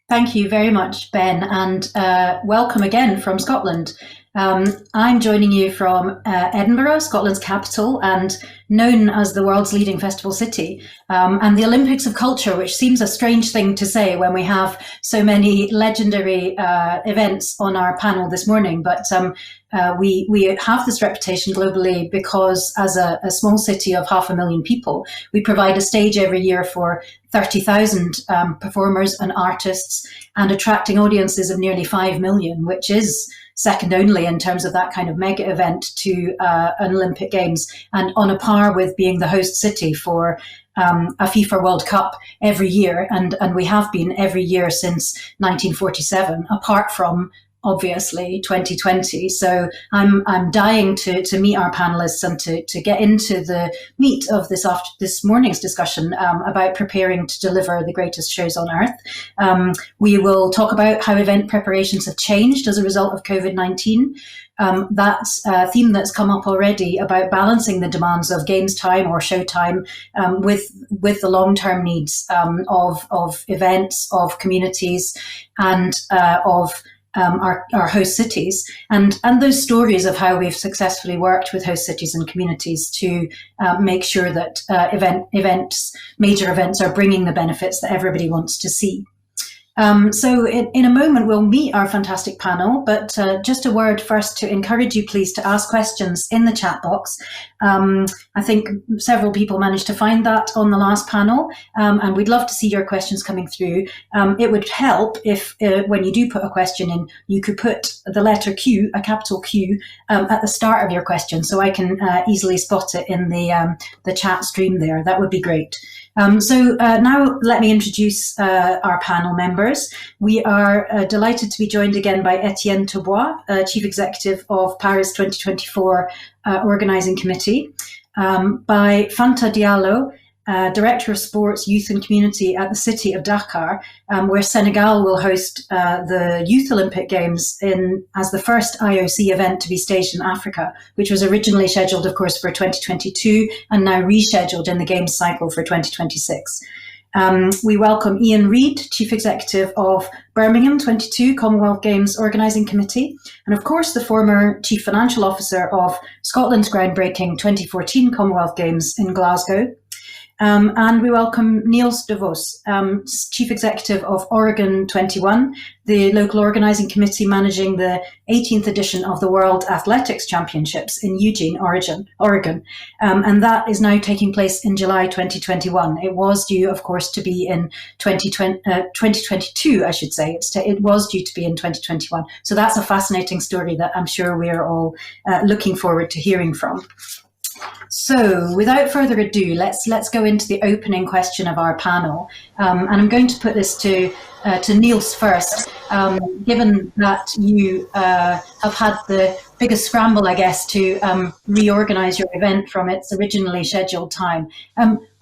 Thank you very much, Ben, and welcome again from Scotland. I'm joining you from Edinburgh, Scotland's capital, and known as the world's leading festival city, and the Olympics of culture, which seems a strange thing to say when we have so many legendary events on our panel this morning. But we have this reputation globally because, as a small city of 500,000 people, we provide a stage every year for 30,000 performers and artists, and attracting audiences of nearly 5 million, which is second only in terms of that kind of mega event to an Olympic Games, and on a par with being the host city for a FIFA World Cup every year. And we have been every year since 1947, apart from obviously 2020. So I'm dying to meet our panelists and to get into the meat of this morning's discussion about preparing to deliver the greatest shows on earth. We will talk about how event preparations have changed as a result of COVID-19. That's a theme that's come up already about balancing the demands of games time or show time with the long-term needs of events, of communities, and of our host cities, and those stories of how we've successfully worked with host cities and communities to make sure that major events are bringing the benefits that everybody wants to see. So in a moment, we'll meet our fantastic panel, but just a word first to encourage you, please, to ask questions in the chat box. I think several people managed to find that on the last panel, and we'd love to see your questions coming through. It would help if, when you do put a question in, you could put the letter Q, a capital Q, at the start of your question, so I can easily spot it in the chat stream there. That would be great. So now let me introduce our panel members. We are delighted to be joined again by Etienne Thobois, Chief Executive of Paris 2024 Organising Committee, by Fanta Diallo, Director of Sports, Youth and Community at the City of Dakar, where Senegal will host the Youth Olympic Games as the first IOC event to be staged in Africa, which was originally scheduled, of course, for 2022 and now rescheduled in the Games cycle for 2026. We welcome Reid, Chief Executive of Birmingham 22 Commonwealth Games Organising Committee, and of course the former Chief Financial Officer of Scotland's groundbreaking 2014 Commonwealth Games in Glasgow. And we welcome Niels Chief Executive of Oregon 21, the local organising committee managing the 18th edition of the World Athletics Championships in Eugene, Oregon. And that is now taking place in July 2021. It was due, of course, to be in 2022, I should say. It was due to be in 2021. So that's a fascinating story that I'm sure we are all looking forward to hearing from. So, without further ado, let's go into the opening question of our panel, and I'm going to put this to Niels first. Given that you have had the biggest scramble, I guess, to reorganise your event from its originally scheduled time,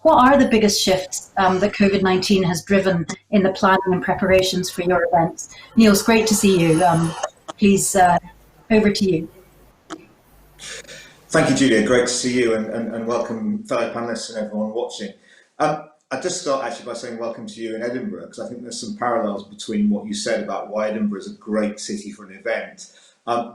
what are the biggest shifts that COVID-19 has driven in the planning and preparations for your events? Niels, great to see you. Please, over to you. Thank you, Julia. Great to see you, and welcome fellow panellists and everyone watching. I'd just start actually by saying welcome to you in Edinburgh, because I think there's some parallels between what you said about why Edinburgh is a great city for an event.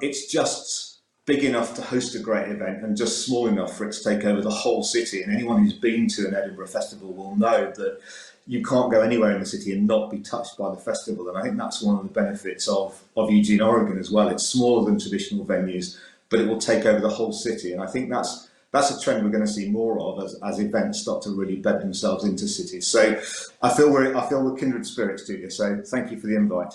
It's just big enough to host a great event and just small enough for it to take over the whole city. And anyone who's been to an Edinburgh festival will know that you can't go anywhere in the city and not be touched by the festival. And I think that's one of the benefits of Eugene, Oregon as well. It's smaller than traditional venues, but it will take over the whole city. And I think that's a trend we're going to see more of as events start to really bed themselves into cities. So I feel we're kindred spirits, Julia. So thank you for the invite.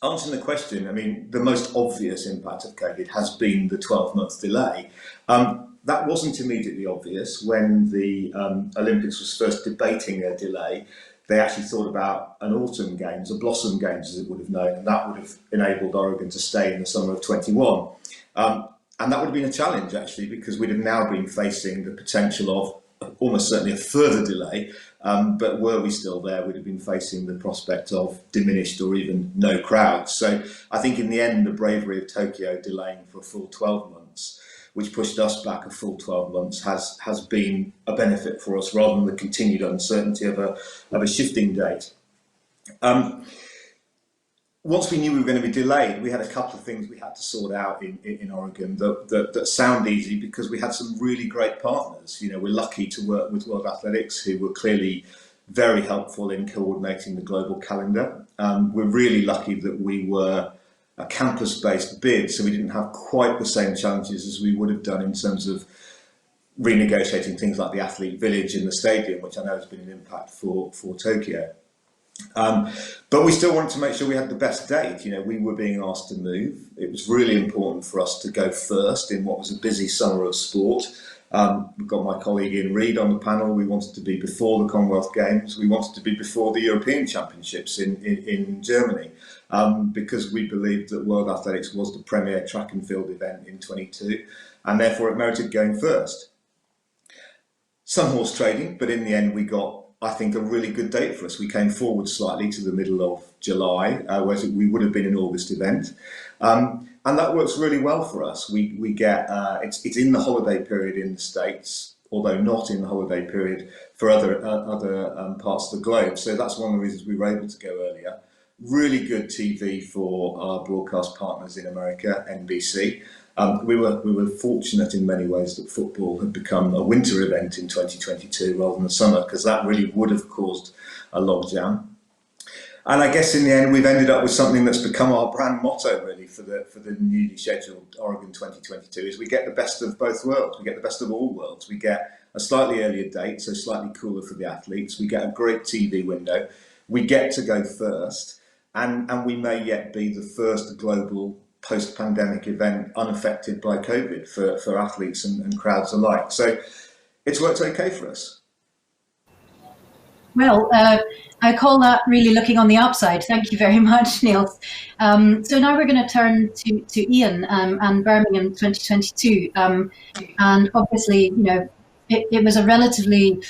Answering the question, I mean, the most obvious impact of COVID has been the 12-month delay. That wasn't immediately obvious when the Olympics was first debating their delay. They actually thought about an autumn games, a blossom games as it would have known, and that would have enabled Oregon to stay in the summer of 21. And that would have been a challenge, actually, because we'd have now been facing the potential of almost certainly a further delay. But were we still there, we'd have been facing the prospect of diminished or even no crowds. So I think in the end, the bravery of Tokyo delaying for a full 12 months, which pushed us back a full 12 months, has been a benefit for us rather than the continued uncertainty of a shifting date. Once we knew we were going to be delayed, we had a couple of things we had to sort out in Oregon that sound easy because we had some really great partners. You know, we're lucky to work with World Athletics, who were clearly very helpful in coordinating the global calendar. We're really lucky that we were a campus-based bid, so we didn't have quite the same challenges as we would have done in terms of renegotiating things like the athlete village in the stadium, which I know has been an impact for Tokyo. But we still wanted to make sure we had the best date. You know, we were being asked to move. It was really important for us to go first in what was a busy summer of sport. We've got my colleague Ian Reid on the panel. We wanted to be before the Commonwealth Games. We wanted to be before the European Championships in Germany, because we believed that World Athletics was the premier track and field event in 22, and therefore it merited going first. Some horse trading, but in the end we got, I think, a really good date for us. We came forward slightly to the middle of July, whereas we would have been an August event. And that works really well for us. We get, it's in the holiday period in the States, although not in the holiday period for other parts of the globe. So that's one of the reasons we were able to go earlier. Really good TV for our broadcast partners in America, NBC. We were fortunate in many ways that football had become a winter event in 2022 rather than a summer, because that really would have caused a logjam. And I guess in the end we've ended up with something that's become our brand motto really for the newly scheduled Oregon 2022, is we get the best of both worlds. We get the best of all worlds. We get a slightly earlier date, so slightly cooler for the athletes. We get a great TV window. We get to go first, and we may yet be the first global post-pandemic event unaffected by COVID for athletes and crowds alike. So it's worked okay for us. Well, I call that really looking on the upside. Thank you very much, Niels. So now we're going to turn to Ian and Birmingham 2022. And obviously, you know, it was a relatively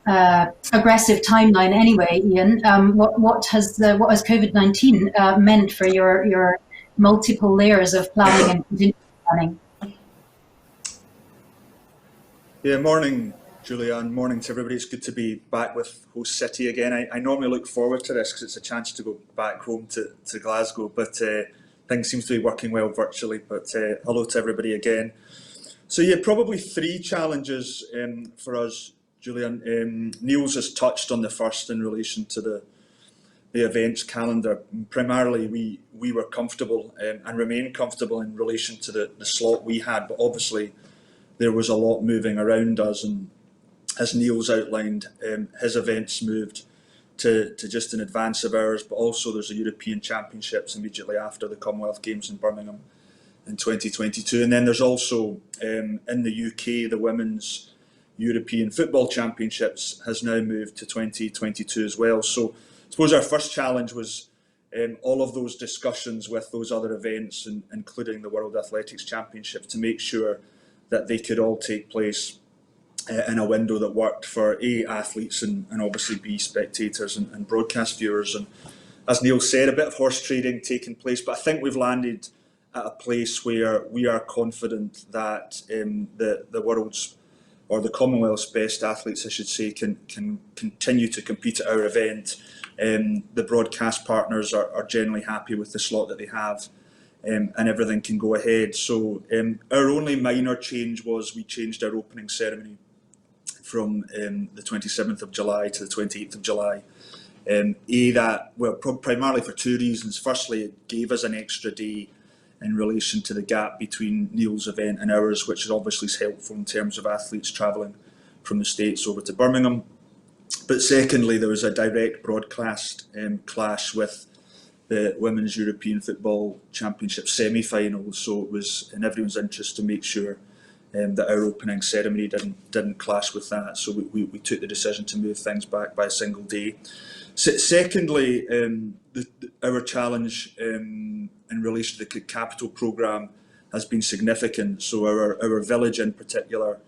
aggressive timeline anyway, Ian. What has COVID-19 meant for your multiple layers of planning and contingency planning? Yeah, morning, Julianne. Morning to everybody. It's good to be back with host city again. I normally look forward to this because it's a chance to go back home to Glasgow, but things seem to be working well virtually. But hello to everybody again. So yeah, probably three challenges for us, Julian. Niels has touched on the first in relation to the events calendar. Primarily, we were comfortable and remain comfortable in relation to the slot we had, but obviously there was a lot moving around us, and as Niels outlined, his events moved to just in advance of ours, but also there's a European Championships immediately after the Commonwealth Games in Birmingham in 2022, and then there's also in the UK the Women's European Football Championships has now moved to 2022 as well. So I suppose our first challenge was all of those discussions with those other events, including the World Athletics Championships, to make sure that they could all take place in a window that worked for A, athletes, and obviously B, spectators and broadcast viewers. And as Neil said, a bit of horse trading taking place, but I think we've landed at a place where we are confident that the world's, or the Commonwealth's best athletes, I should say, can continue to compete at our event. The broadcast partners are generally happy with the slot that they have, and everything can go ahead. So our only minor change was we changed our opening ceremony from the 27th of July to the 28th of July. Primarily for two reasons. Firstly, it gave us an extra day in relation to the gap between Niels' event and ours, which is obviously helpful in terms of athletes travelling from the States over to Birmingham. But secondly, there was a direct broadcast clash with the Women's European Football Championship semi-finals, so it was in everyone's interest to make sure that our opening ceremony didn't clash with that. So we took the decision to move things back by a single day. Secondly, our challenge in relation to the capital programme has been significant. So our village in particular,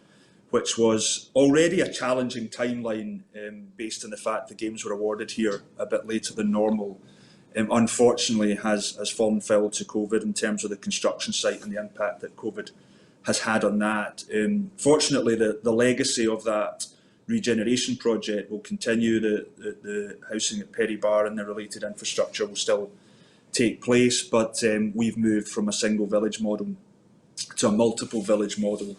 which was already a challenging timeline based on the fact the games were awarded here a bit later than normal, unfortunately has fallen foul to COVID in terms of the construction site and the impact that COVID has had on that. Fortunately, the legacy of that regeneration project will continue. The housing at Perry Bar and the related infrastructure will still take place, but we've moved from a single village model to a multiple village model,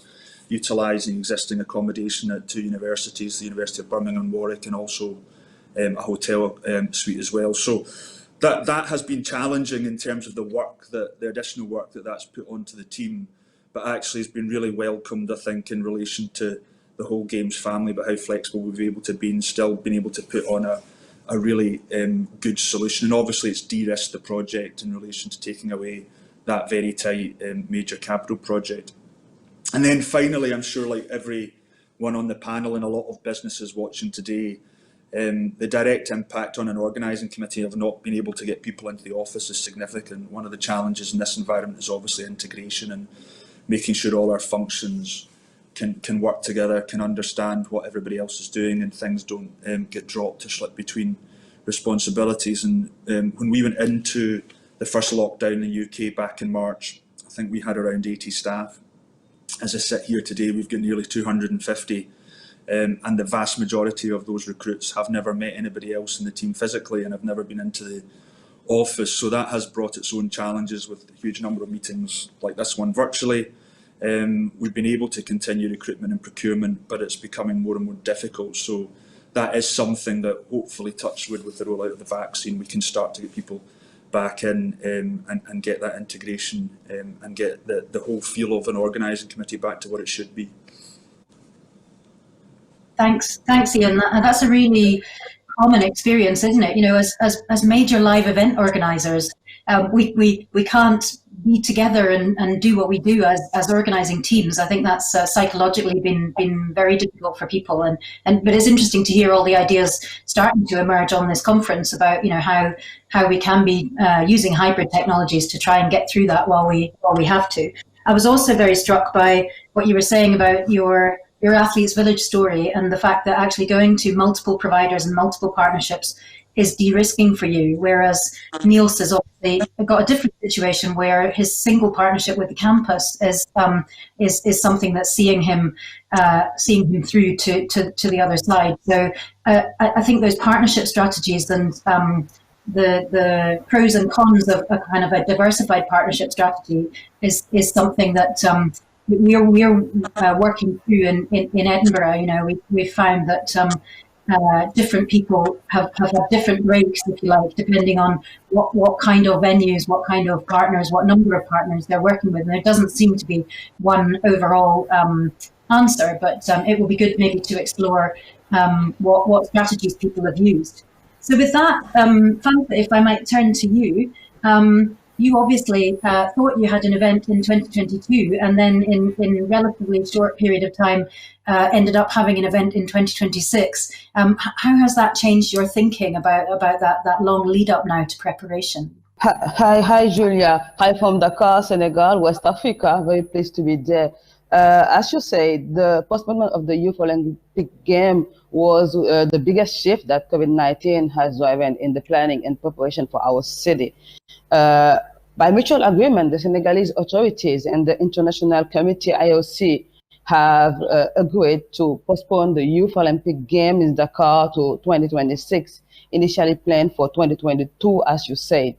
utilising existing accommodation at two universities, the University of Birmingham and Warwick, and also a hotel suite as well. So that has been challenging in terms of the additional work that's put onto the team, but actually has been really welcomed, I think, in relation to the whole Games family, but how flexible we've been able to be and still been able to put on a really good solution. And obviously it's de-risked the project in relation to taking away that very tight major capital project. And then finally, I'm sure like everyone on the panel and a lot of businesses watching today, the direct impact on an organising committee of not being able to get people into the office is significant. One of the challenges in this environment is obviously integration and making sure all our functions can work together, can understand what everybody else is doing, and things don't get dropped or slip between responsibilities. And when we went into the first lockdown in the UK back in March, I think we had around 80 staff. As I sit here today, we've got nearly 250, and the vast majority of those recruits have never met anybody else in the team physically and have never been into the office. So that has brought its own challenges with a huge number of meetings like this one virtually. We've been able to continue recruitment and procurement, but it's becoming more and more difficult. So that is something that hopefully, touch wood, with the rollout of the vaccine, we can start to get people back in and get that integration and get the whole feel of an organising committee back to what it should be. Thanks, Ian. That's a really common experience, isn't it? You know, as major live event organisers, we can't be together and do what we do as organising teams. I think that's psychologically been very difficult for people, but it's interesting to hear all the ideas starting to emerge on this conference about, you know, how we can be using hybrid technologies to try and get through that while we have to. I was also very struck by what you were saying about your Athletes Village story and the fact that actually going to multiple providers and multiple partnerships is de-risking for you, whereas Niels has obviously got a different situation where his single partnership with the campus is something that's seeing him through to the other side. So I think those partnership strategies and the pros and cons of a kind of a diversified partnership strategy is something that we're working through in Edinburgh. You know, we found that different people have different breaks, if you like, depending on what kind of venues, what kind of partners, what number of partners they're working with. And there doesn't seem to be one overall answer, but it will be good maybe to explore what strategies people have used. So with that, Fanta, if I might turn to you, you obviously thought you had an event in 2022, and then in a relatively short period of time ended up having an event in 2026. How has that changed your thinking about that long lead up now to preparation? Hi, Julia. Hi from Dakar, Senegal, West Africa. Very pleased to be there. As you say, the postponement of the Youth Olympic Game was the biggest shift that COVID-19 has driven in the planning and preparation for our city. By mutual agreement, the Senegalese authorities and the International Committee IOC have agreed to postpone the Youth Olympic Games in Dakar to 2026, initially planned for 2022, as you said.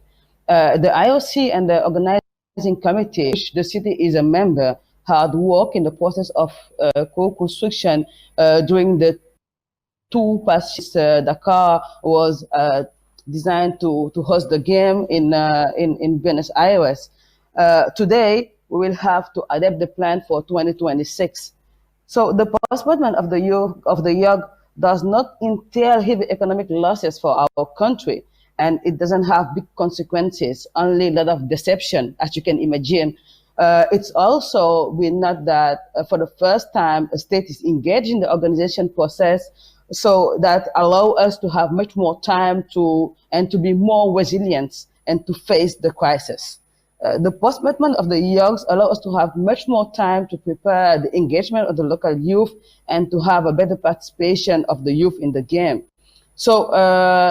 The IOC and the Organising Committee, which the city is a member, had worked in the process of co-construction during the two past years. Dakar was designed to host the game in Buenos Aires. Today, we will have to adapt the plan for 2026. So the postponement of the YOG does not entail heavy economic losses for our country, and it doesn't have big consequences, only a lot of deception, as you can imagine. It's also been not that for the first time a state is engaged in the organization process, so that allow us to have much more time to be more resilient and to face the crisis. The postponement of the YOGs allow us to have much more time to prepare the engagement of the local youth and to have a better participation of the youth in the game. So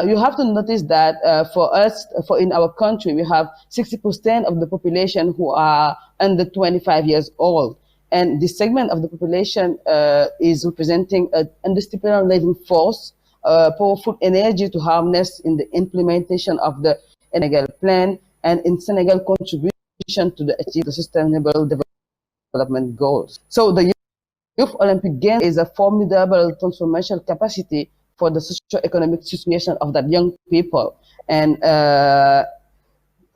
you have to notice that for us, in our country, we have 60% of the population who are under 25 years old. And this segment of the population is representing an undisciplined living force, powerful energy to harness in the implementation of the Senegal plan and in Senegal contribution to achieve the sustainable development goals. So the Youth Olympic Games is a formidable transformational capacity for the socio-economic situation of that young people. And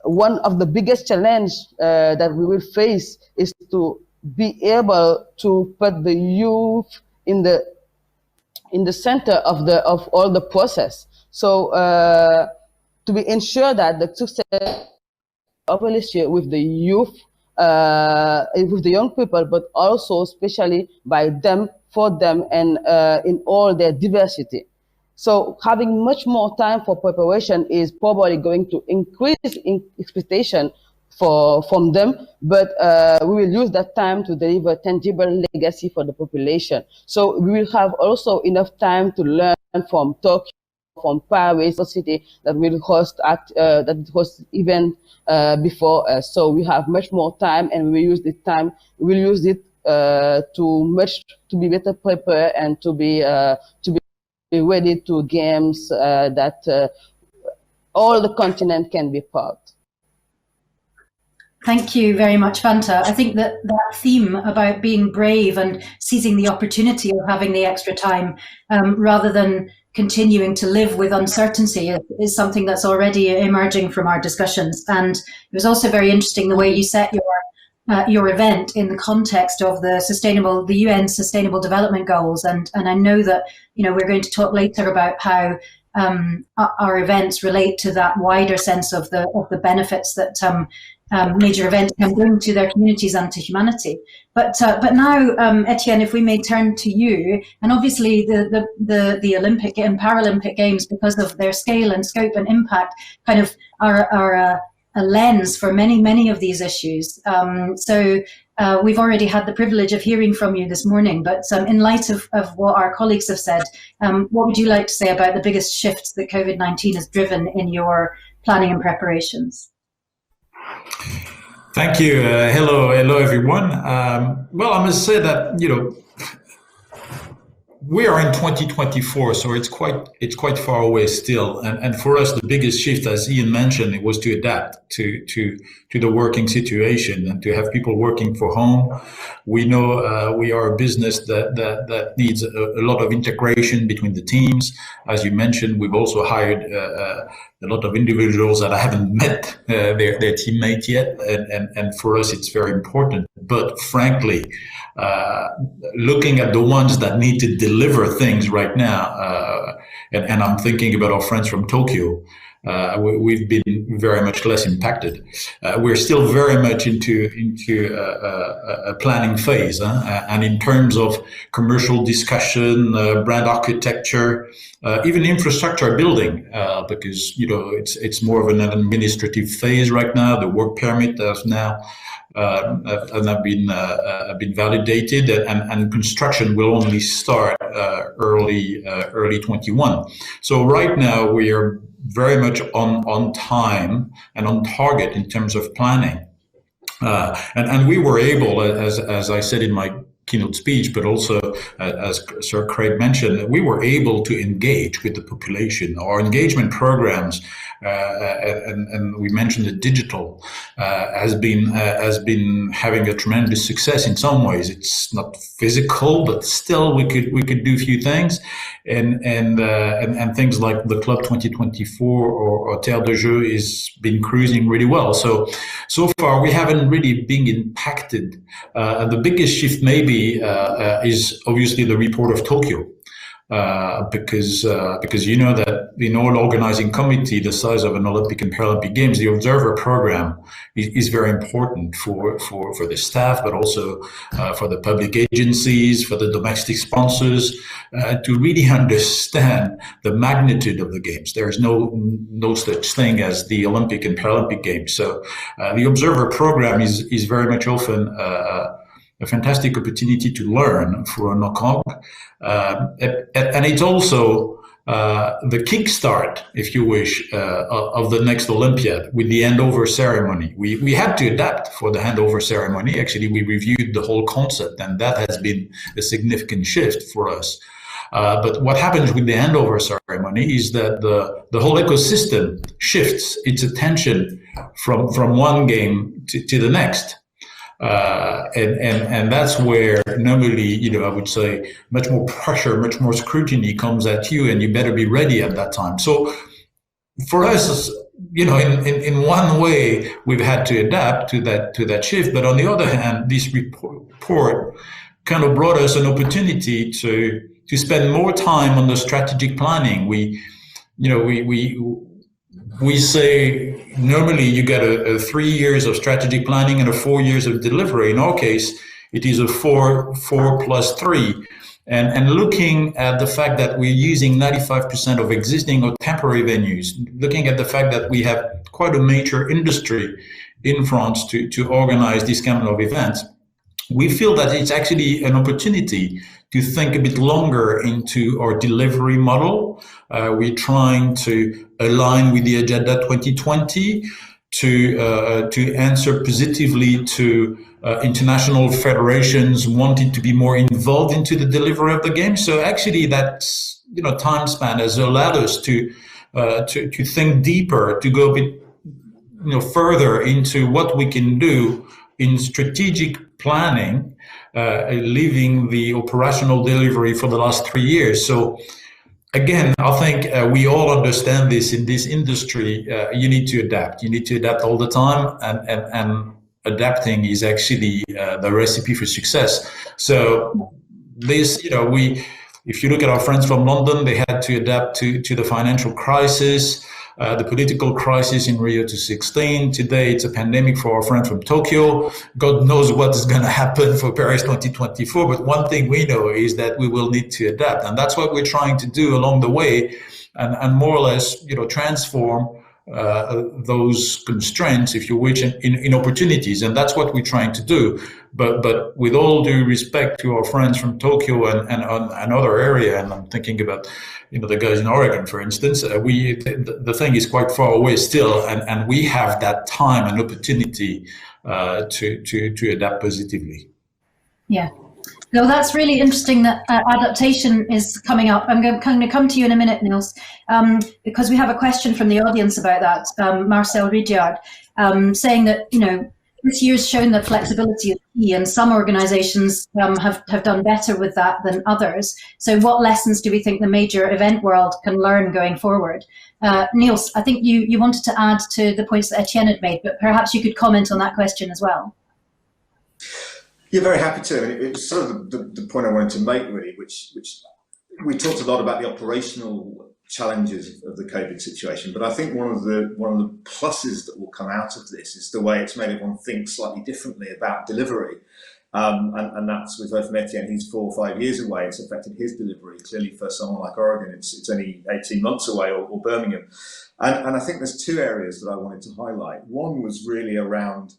one of the biggest challenges that we will face is to be able to put the youth in the center of all the process. So to be ensure that the success of policy with the youth, with the young people, but also especially by them, for them, and in all their diversity. So having much more time for preparation is probably going to increase expectation from them, but we will use that time to deliver tangible legacy for the population. So we will have also enough time to learn from Tokyo, from Paris, the city that will host event before us. So we have much more time, and we use the time. We'll use it to be better prepared and to be ready to games that all the continent can be part. Thank you very much, Fanta. I think that theme about being brave and seizing the opportunity of having the extra time rather than continuing to live with uncertainty is something that's already emerging from our discussions. And it was also very interesting the way you set your event in the context of the UN Sustainable Development Goals. And I know that we're going to talk later about how our events relate to that wider sense of the benefits that major events can bring to their communities and to humanity. But now, Etienne, if we may turn to you, and obviously the Olympic and Paralympic Games, because of their scale and scope and impact, kind of are a lens for many of these issues. So we've already had the privilege of hearing from you this morning, but in light of what our colleagues have said, what would you like to say about the biggest shifts that COVID-19 has driven in your planning and preparations? Thank you. Hello, everyone. Well, I must say that we are in 2024, so it's quite far away still. And for us, the biggest shift, as Ian mentioned, it was to adapt to the working situation and to have people working from home. We know we are a business that needs a lot of integration between the teams. As you mentioned, we've also hired a lot of individuals that I haven't met their teammates yet, and for us it's very important. But frankly, looking at the ones that need to deliver things right now, and I'm thinking about our friends from Tokyo, we've been very much less impacted. We're still very much into a planning phase, and in terms of commercial discussion, brand architecture, even infrastructure building, because it's more of an administrative phase right now. The work permit has now have been validated, and construction will only start early 21. So right now we are very much on time and on target in terms of planning, and we were able, as I said in my keynote speech, but also as Sir Craig mentioned, we were able to engage with the population. Our engagement programs, and we mentioned the digital, has been having a tremendous success in some ways. It's not physical, but still we could do a few things, and things like the Club 2024 or Terre de Jeu is been cruising really well. So far we haven't really been impacted. The biggest shift maybe is obviously the report of Tokyo, because you know that in all organizing committee, the size of an Olympic and Paralympic Games, the observer program is very important for the staff, but also for the public agencies, for the domestic sponsors, to really understand the magnitude of the games. There is no such thing as the Olympic and Paralympic Games. So the observer program is very much often a fantastic opportunity to learn for a knock-on, and it's also the kickstart, if you wish, of the next Olympiad with the handover ceremony. We had to adapt for the handover ceremony. Actually, we reviewed the whole concept, and that has been a significant shift for us. But what happens with the handover ceremony is that the whole ecosystem shifts its attention from one game to the next. And that's where normally, I would say much more pressure, much more scrutiny comes at you, and you better be ready at that time. So for us, in one way, we've had to adapt to that shift. But on the other hand, this report kind of brought us an opportunity to spend more time on the strategic planning. We say normally you get a 3 years of strategic planning and a 4 years of delivery. In our case, it is a 4 plus 3. And looking at the fact that we're using 95% of existing or temporary venues, looking at the fact that we have quite a major industry in France to organize this kind of events, we feel that it's actually an opportunity to think a bit longer into our delivery model. We're trying to align with the Agenda 2020 to answer positively to international federations wanting to be more involved into the delivery of the game. So actually, that time span has allowed us to think deeper, to go a bit further into what we can do in strategic planning, leaving the operational delivery for the last 3 years. So again, I think we all understand this in this industry. You need to adapt. You need to adapt all the time, and adapting is actually the recipe for success. So this, if you look at our friends from London, they had to adapt to the financial crisis, the political crisis in Rio 2016. Today, it's a pandemic for our friend from Tokyo. God knows what is going to happen for Paris 2024. But one thing we know is that we will need to adapt. And that's what we're trying to do along the way, and more or less, transform those constraints, if you wish, in opportunities. And that's what we're trying to do. But with all due respect to our friends from Tokyo and another area, and I'm thinking about the guys in Oregon, for instance, the thing is quite far away still, and we have that time and opportunity to adapt positively. Yeah. No, that's really interesting that adaptation is coming up. I'm going to come to you in a minute, Niels, because we have a question from the audience about that. Marcel Ridiard saying that, this year's shown that flexibility is key, and some organisations have done better with that than others. So what lessons do we think the major event world can learn going forward? Niels, I think you wanted to add to the points that Etienne had made, but perhaps you could comment on that question as well. Yeah, very happy to. It's sort of the point I wanted to make, really, which we talked a lot about the operational challenges of the COVID situation, but I think one of the pluses that will come out of this is the way it's made everyone think slightly differently about delivery. And that's, we've heard from Etienne, he's 4 or 5 years away. It's affected his delivery. Clearly, for someone like Oregon, it's only 18 months away, or Birmingham. And I think there's 2 areas that I wanted to highlight. One was really around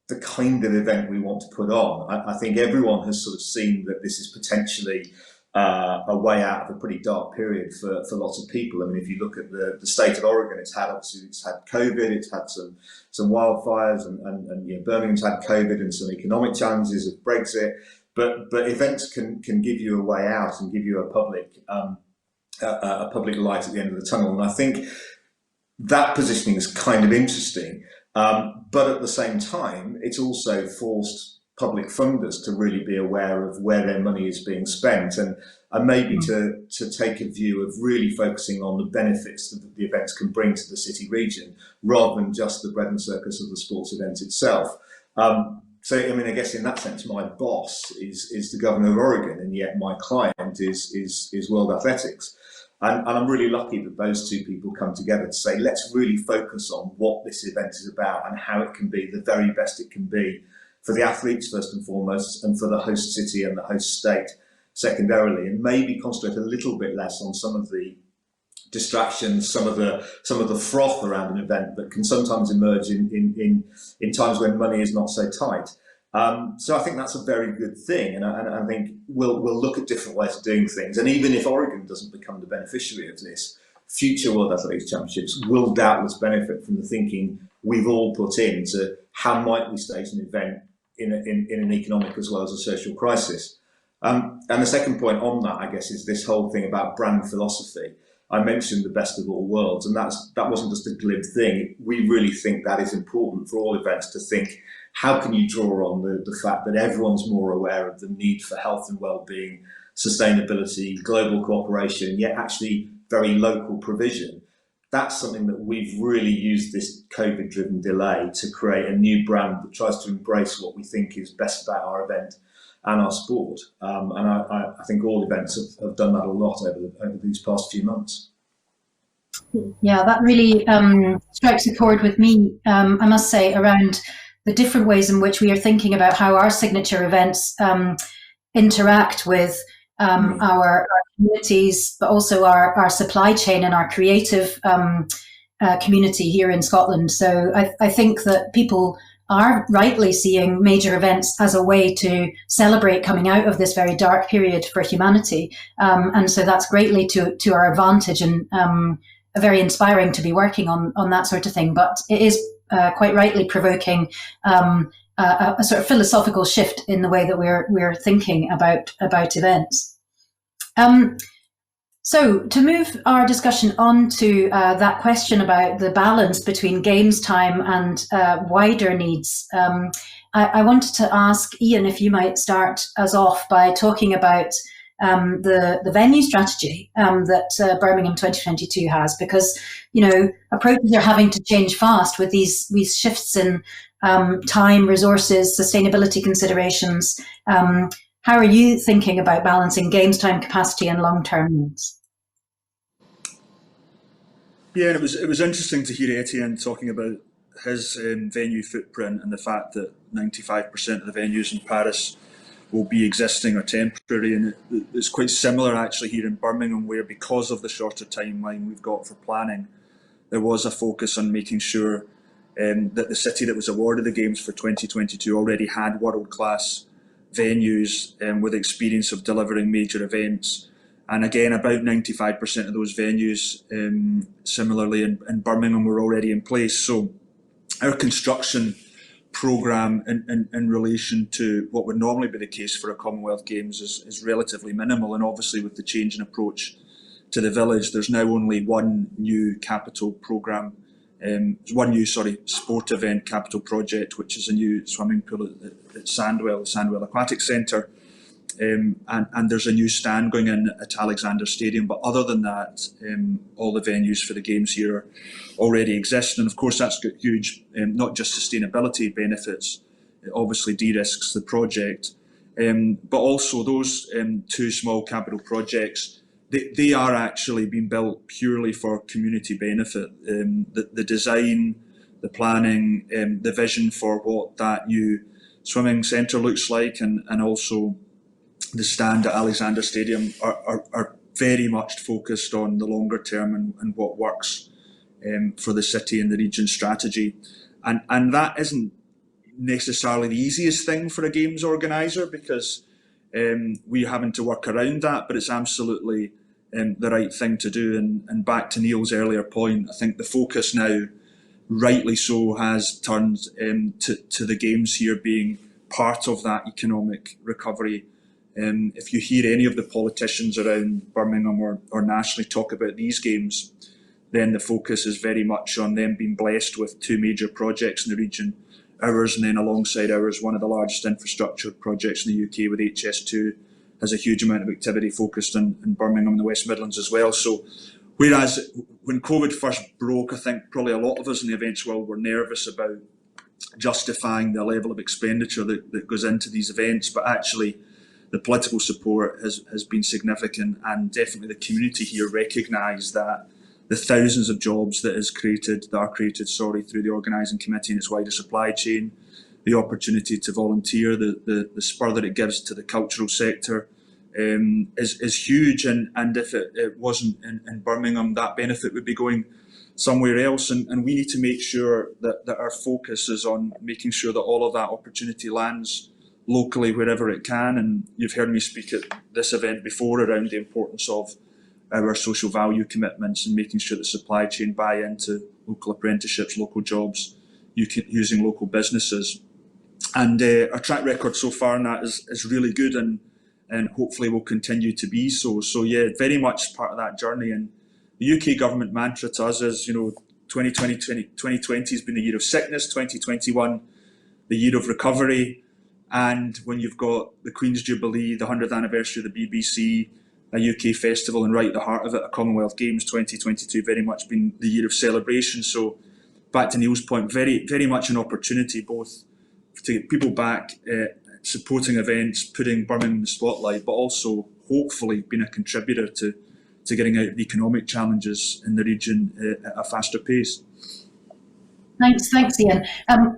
the kind of event we want to put on. I think everyone has sort of seen that this is potentially a way out of a pretty dark period for lots of people. I mean, if you look at the state of Oregon, it's had COVID, it's had some wildfires, and Birmingham's had COVID and some economic challenges of Brexit. But events can give you a way out and give you a public light at the end of the tunnel. And I think that positioning is kind of interesting. But at the same time, it's also forced public funders to really be aware of where their money is being spent, and maybe to take a view of really focusing on the benefits that the events can bring to the city region, rather than just the bread and circus of the sports event itself. So, I mean, I guess in that sense, my boss is the governor of Oregon, and yet my client is World Athletics. And I'm really lucky that those 2 people come together to say, let's really focus on what this event is about and how it can be the very best it can be for the athletes first and foremost, and for the host city and the host state secondarily, and maybe concentrate a little bit less on some of the distractions, some of the froth around an event that can sometimes emerge in times when money is not so tight. So I think that's a very good thing, and I think we'll look at different ways of doing things. And even if Oregon doesn't become the beneficiary of this, future World Athletics Championships will doubtless benefit from the thinking we've all put into how might we stage an event in an economic as well as a social crisis. And the second point on that, I guess, is this whole thing about brand philosophy. I mentioned the best of all worlds, and that wasn't just a glib thing. We really think that is important for all events to think, how can you draw on the fact that everyone's more aware of the need for health and well-being, sustainability, global cooperation, yet actually very local provision. That's something that we've really used this COVID-driven delay to create a new brand that tries to embrace what we think is best about our event and our sport. And I think all events have done that a lot over these past few months. Yeah, that really strikes a chord with me, I must say, around the different ways in which we are thinking about how our signature events interact with our communities, but also our supply chain and our creative community here in Scotland. So I think that people are rightly seeing major events as a way to celebrate coming out of this very dark period for humanity. And so that's greatly to our advantage, and very inspiring to be working on that sort of thing. But it is quite rightly provoking a sort of philosophical shift in the way that we're thinking about events. So to move our discussion on to that question about the balance between games time and wider needs, I wanted to ask Ian if you might start us off by talking about the venue strategy that Birmingham 2022 has, because approaches are having to change fast with these shifts in time, resources, sustainability considerations. How are you thinking about balancing games time capacity and long-term needs? Yeah, and it was interesting to hear Etienne talking about his venue footprint and the fact that 95% of the venues in Paris will be existing or temporary, and it's quite similar actually here in Birmingham, where because of the shorter timeline we've got for planning, there was a focus on making sure that the city that was awarded the Games for 2022 already had world-class venues with experience of delivering major events. And again, about 95% of those venues, similarly in Birmingham, were already in place. So our construction programme in relation to what would normally be the case for a Commonwealth Games is relatively minimal. And obviously with the change in approach to the village, there's now only one new capital programme, sport event capital project, which is a new swimming pool at Sandwell Aquatic Centre. And there's a new stand going in at Alexander Stadium. But other than that, all the venues for the Games here already exist. And of course, that's got huge, not just sustainability benefits, it obviously de-risks the project, but also those two small capital projects, they are actually being built purely for community benefit. The design, the planning, the vision for what that new swimming centre looks like, and also the stand at Alexander Stadium are very much focused on the longer term and what works for the city and the region strategy. And that isn't necessarily the easiest thing for a games organiser, because we're having to work around that, but it's absolutely the right thing to do. And back to Niels' earlier point, I think the focus now, rightly so, has turned to the Games here being part of that economic recovery. If you hear any of the politicians around Birmingham or nationally talk about these Games, then the focus is very much on them being blessed with two major projects in the region, ours, and then alongside ours, one of the largest infrastructure projects in the UK with HS2 has a huge amount of activity focused in Birmingham and the West Midlands as well. So whereas when COVID first broke, I think probably a lot of us in the events world were nervous about justifying the level of expenditure that goes into these events, but actually the political support has been significant, and definitely the community here recognise that the thousands of jobs that are created through the organising committee and its wider supply chain, the opportunity to volunteer, the spur that it gives to the cultural sector is huge. And if it wasn't in Birmingham, that benefit would be going somewhere else, and we need to make sure that our focus is on making sure that all of that opportunity lands locally wherever it can. And you've heard me speak at this event before around the importance of our social value commitments and making sure the supply chain buy into local apprenticeships, local jobs, using local businesses. And our track record so far in that is really good, and hopefully will continue to be so. So yeah, very much part of that journey. And the UK government mantra to us is, 2020 has been the year of sickness, 2021 the year of recovery. And when you've got the Queen's Jubilee, the 100th anniversary of the BBC, a UK festival, and right at the heart of it, a Commonwealth Games, 2022 very much been the year of celebration. So back to Niels' point, very, very much an opportunity both to get people back, supporting events, putting Birmingham in the spotlight, but also hopefully being a contributor to getting out the economic challenges in the region at a faster pace. Thanks, Ian.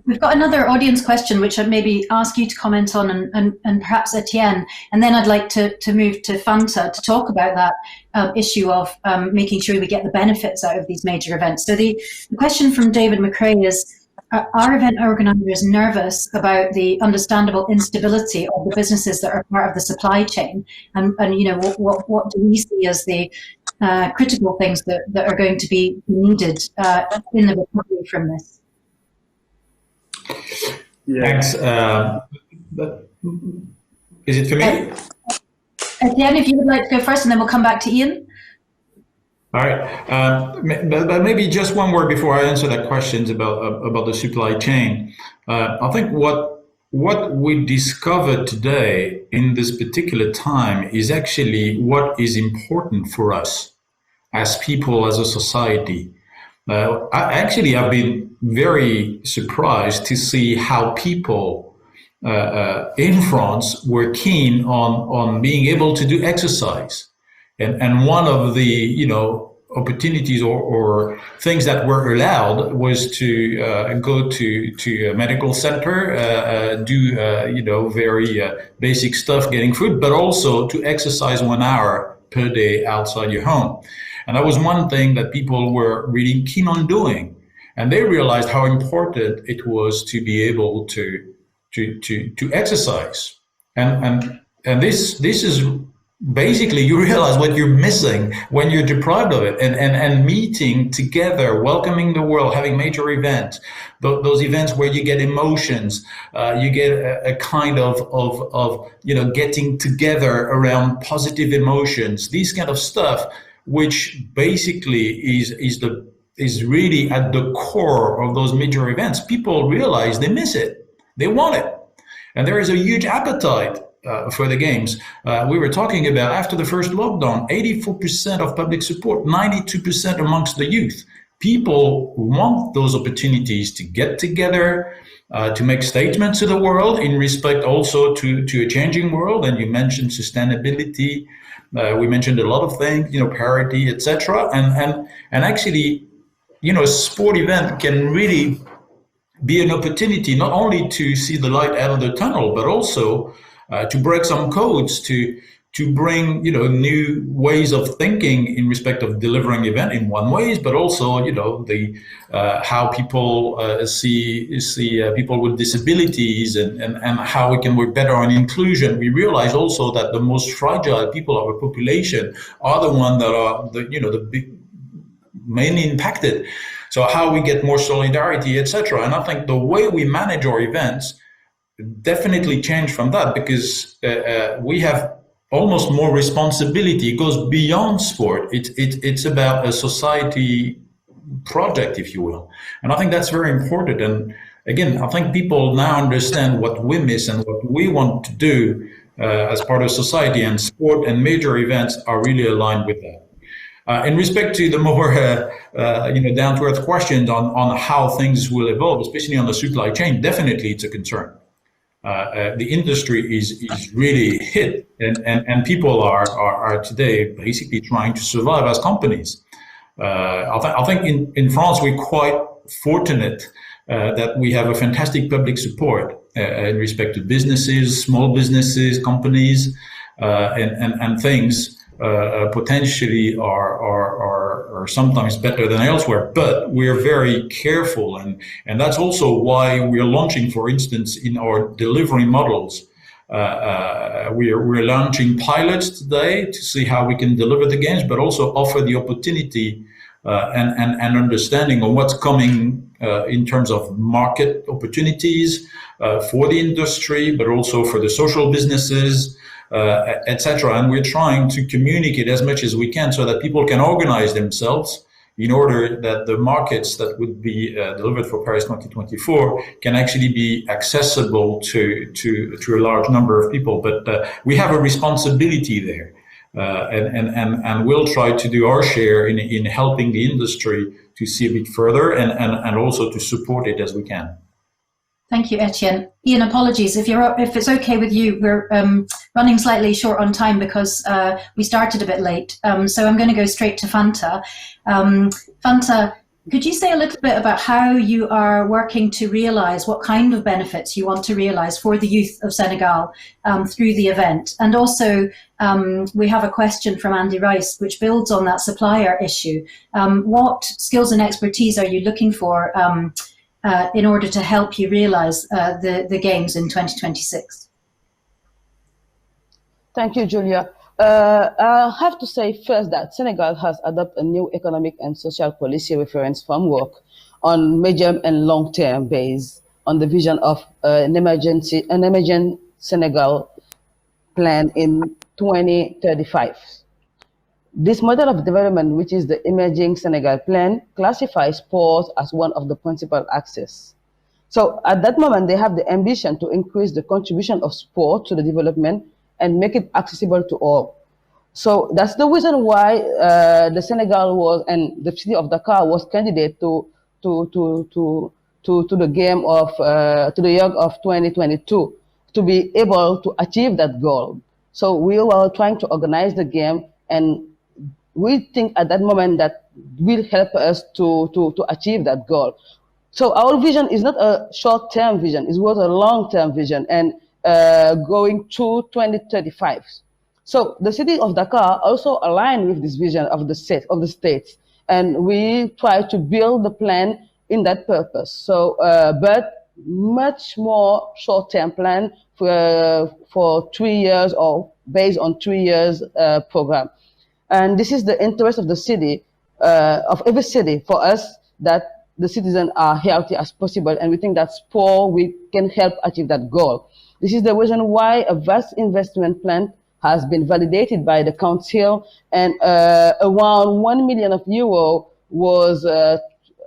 We've got another audience question, which I'd maybe ask you to comment on, and perhaps Etienne, and then I'd like to move to Fanta to talk about that issue of making sure we get the benefits out of these major events. So the question from David McRae is, are event organisers nervous about the understandable instability of the businesses that are part of the supply chain? And what do we see as the critical things that are going to be needed in the recovery from this? Yeah. Thanks. Is it for me? Etienne, if you would like to go first, and then we'll come back to Ian. All right, but maybe just one word before I answer that question about the supply chain. I think what we discovered today in this particular time is actually what is important for us as people, as a society. I've been very surprised to see how people in France were keen on being able to do exercise. And one of the, opportunities or things that were allowed was to go to a medical center, do, very basic stuff, getting food, but also to exercise 1 hour per day outside your home. And that was one thing that people were really keen on doing. And they realized how important it was to be able to exercise. And this is basically, you realize what you're missing when you're deprived of it, and meeting together, welcoming the world, having major events, those events where you get emotions, you get a kind of getting together around positive emotions, these kind of stuff, which basically is really at the core of those major events. People realize they miss it, they want it, and there is a huge appetite for the games. We were talking about, after the first lockdown, 84% of public support, 92% amongst the youth. People want those opportunities to get together, to make statements to the world in respect also to a changing world. And you mentioned sustainability. We mentioned a lot of things, parity, etc. And actually, a sport event can really be an opportunity not only to see the light out of the tunnel, but also to break some codes, to bring new ways of thinking in respect of delivering event in one ways, but also the how people see people with disabilities and how we can work better on inclusion. We realize also that the most fragile people of a population are the ones that are the big mainly impacted. So how we get more solidarity, etc. And I think the way we manage our events definitely change from that, because we have almost more responsibility. It goes beyond sport. It's about a society project, if you will. And I think that's very important. And again, I think people now understand what we miss and what we want to do as part of society, and sport and major events are really aligned with that. In respect to the more down-to-earth questions on how things will evolve, especially on the supply chain, definitely it's a concern. The industry is really hit, and people are today basically trying to survive as companies. I think in France we're quite fortunate that we have a fantastic public support in respect to businesses, small businesses, companies, and things. potentially are sometimes better than elsewhere, but we're very careful, and that's also why we're launching, for instance, in our delivery models. We're launching pilots today to see how we can deliver the games, but also offer the opportunity and understanding of what's coming in terms of market opportunities for the industry, but also for the social businesses, etc. And we're trying to communicate as much as we can so that people can organize themselves in order that the markets that would be delivered for Paris 2024 can actually be accessible to a large number of people. But we have a responsibility there. And we'll try to do our share in helping the industry to see a bit further and also to support it as we can. Thank you, Etienne. Ian, apologies if it's okay with you. We're running slightly short on time because we started a bit late. So I'm going to go straight to Fanta. Fanta, could you say a little bit about how you are working to realise what kind of benefits you want to realise for the youth of Senegal through the event? And also, we have a question from Andy Rice, which builds on that supplier issue. What skills and expertise are you looking for in order to help you realise the Games in 2026? Thank you, Julia. I have to say first that Senegal has adopted a new economic and social policy reference framework on medium and long-term based on the vision of an emergent Senegal plan in 2035. This model of development, which is the Emerging Senegal Plan, classifies sports as one of the principal axes. So at that moment, they have the ambition to increase the contribution of sport to the development and make it accessible to all. So that's the reason why the Senegal was, and the city of Dakar was candidate to the game of to the year of 2022 to be able to achieve that goal. So we were trying to organize the game, and we think at that moment that will help us to achieve that goal. So our vision is not a short-term vision; it was a long-term vision, and going to 2035. So the city of Dakar also aligned with this vision of the state, and we try to build the plan in that purpose. So, but much more short-term plan for 3 years or based on 3 years program. And this is the interest of the city, of every city, for us, that the citizens are healthy as possible, and we think that sport we can help achieve that goal. This is the reason why a vast investment plan has been validated by the council, and around €1 million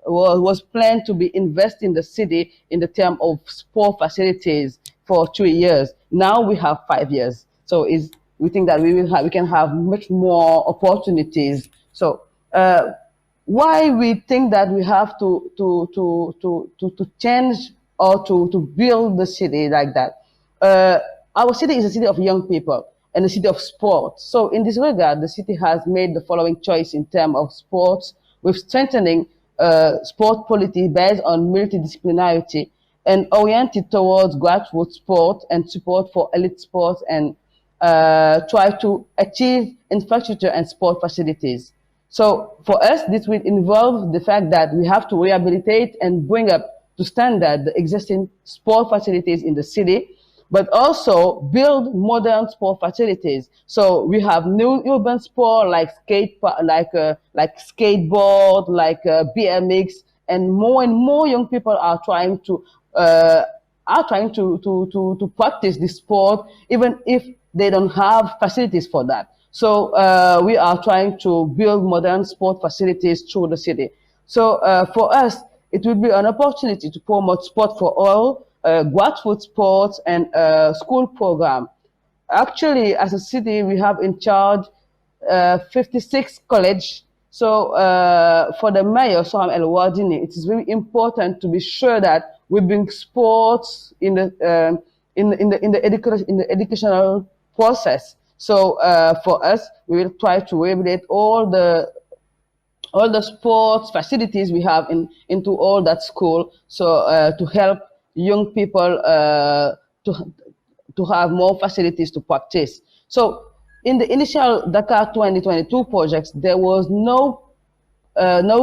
was planned to be invested in the city in the term of sport facilities for 3 years. Now we have 5 years, so we think that we can have much more opportunities. So why we think that we have to change or to build the city like that? Our city is a city of young people and a city of sports. So in this regard, the city has made the following choice in terms of sports, with strengthening sport policy based on multidisciplinarity and oriented towards grassroots sport and support for elite sports, and try to achieve infrastructure and sport facilities. So for us, this will involve the fact that we have to rehabilitate and bring up to standard the existing sport facilities in the city, but also build modern sport facilities. So we have new urban sport like skateboard, like BMX, and more young people are trying to practice this sport, even if they don't have facilities for that. So we are trying to build modern sport facilities through the city. So for us, it will be an opportunity to promote sport for all, grassroots sports, and school program. Actually, as a city, we have in charge 56 colleges. So for the mayor, Soham El Wardini, it is very important to be sure that we bring sports in the educational process. So for us, we will try to regulate all the sports facilities we have into all that school. So to help young people to have more facilities to practice. So in the initial Dakar 2022 projects, there was no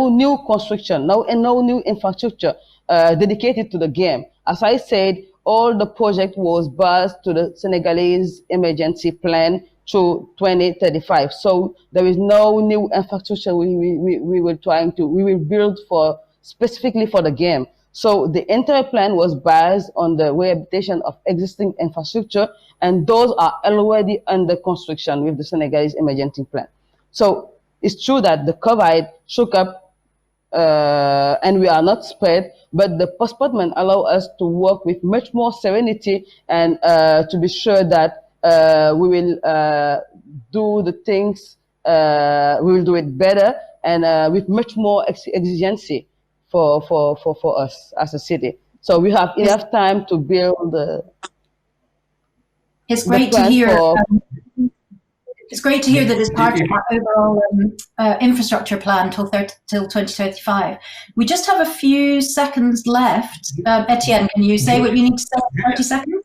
new construction, no new infrastructure dedicated to the game. As I said, all the project was based to the Senegalese emergency plan to 2035. So there is no new infrastructure we will build for specifically for the game. So the entire plan was based on the rehabilitation of existing infrastructure, and those are already under construction with the Senegalese emergency plan. So it's true that the COVID shook up and we are not spread, but the postponement allow us to work with much more serenity and to be sure that we will do the things, we will do it better and with much more exigency for us as a city. So we have enough time to build It's great to hear. It's great to hear that it's part of our overall infrastructure plan till 2035. We just have a few seconds left. Etienne, can you say what you need to say in 30 seconds?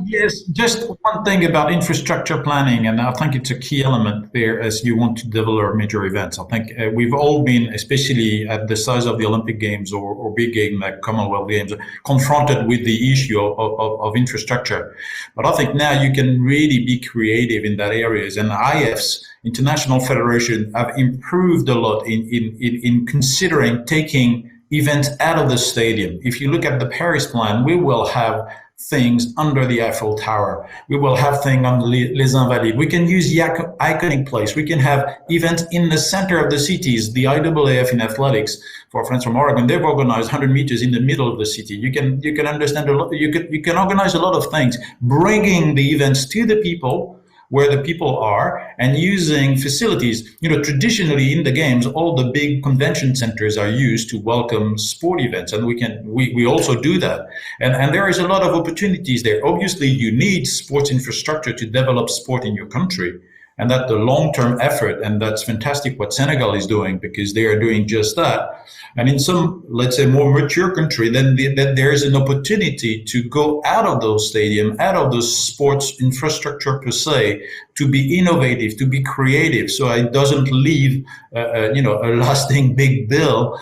Yes, just one thing about infrastructure planning, and I think it's a key element there as you want to develop major events. I think we've all been, especially at the size of the Olympic Games or big game like Commonwealth Games, confronted with the issue of infrastructure. But I think now you can really be creative in that areas, and IFs, International Federation, have improved a lot in considering taking events out of the stadium. If you look at the Paris plan, we will have things under the Eiffel Tower. We will have things on Les Invalides. We can use the iconic place. We can have events in the center of the cities. The IAAF in athletics, for friends from Oregon, they've organized 100 meters in the middle of the city. You can understand a lot. You can organize a lot of things, bringing the events to the people where the people are and using facilities. Traditionally in the games, all the big convention centers are used to welcome sport events, and we also do that. And there is a lot of opportunities there. Obviously, you need sports infrastructure to develop sport in your country, and that's the long-term effort, and that's fantastic what Senegal is doing, because they are doing just that. And in some, let's say, more mature country, then there is an opportunity to go out of those stadiums, out of the sports infrastructure per se, to be innovative, to be creative, so it doesn't leave, a lasting big bill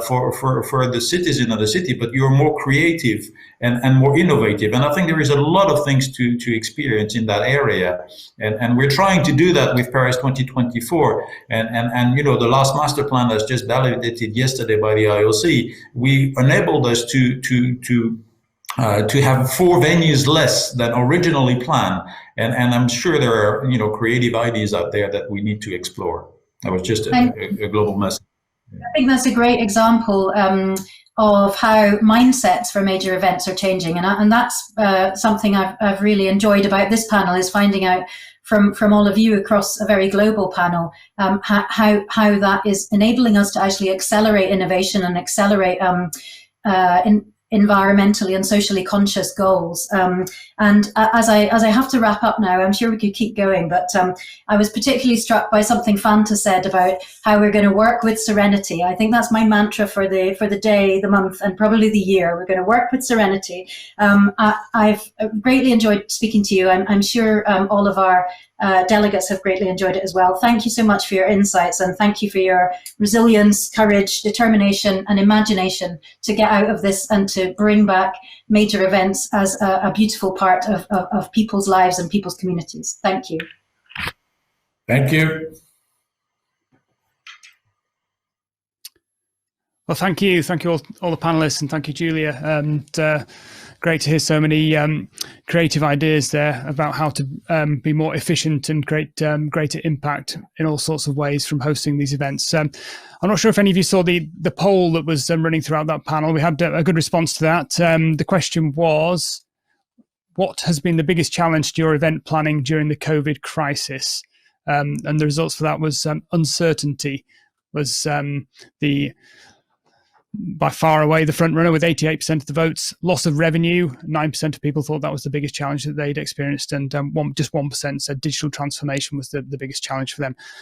for the citizen of the city, but you're more creative and more innovative. And I think there is a lot of things to experience in that area, and we're trying to do that with Paris 2024. And the last master plan that's just validated yesterday by the IOC, we enabled us to have 4 venues less than originally planned, and I'm sure there are creative ideas out there that we need to explore. That was just a global message. I think that's a great example of how mindsets for major events are changing, and that's something I've really enjoyed about this panel, is finding out from all of you across a very global panel how that is enabling us to actually accelerate innovation and accelerate environmentally and socially conscious goals. And as I have to wrap up now, I'm sure we could keep going, but I was particularly struck by something Fanta said about how we're going to work with serenity. I think that's my mantra for the day, the month, and probably the year. We're going to work with serenity. I've greatly enjoyed speaking to you. I'm sure all of our delegates have greatly enjoyed it as well. Thank you so much for your insights, and thank you for your resilience, courage, determination, and imagination to get out of this and to bring back major events as a beautiful part of people's lives and people's communities. Thank you. Thank you. Well, thank you all the panelists, and thank you, Julia. And great to hear so many creative ideas there about how to be more efficient and create greater impact in all sorts of ways from hosting these events. I'm not sure if any of you saw the poll that was running throughout that panel. We had a good response to that. The question was, what has been the biggest challenge to your event planning during the COVID crisis? And the results for that was uncertainty was by far away the front runner with 88% of the votes. Loss of revenue, 9% of people thought that was the biggest challenge that they'd experienced, and just 1% said digital transformation was the biggest challenge for them.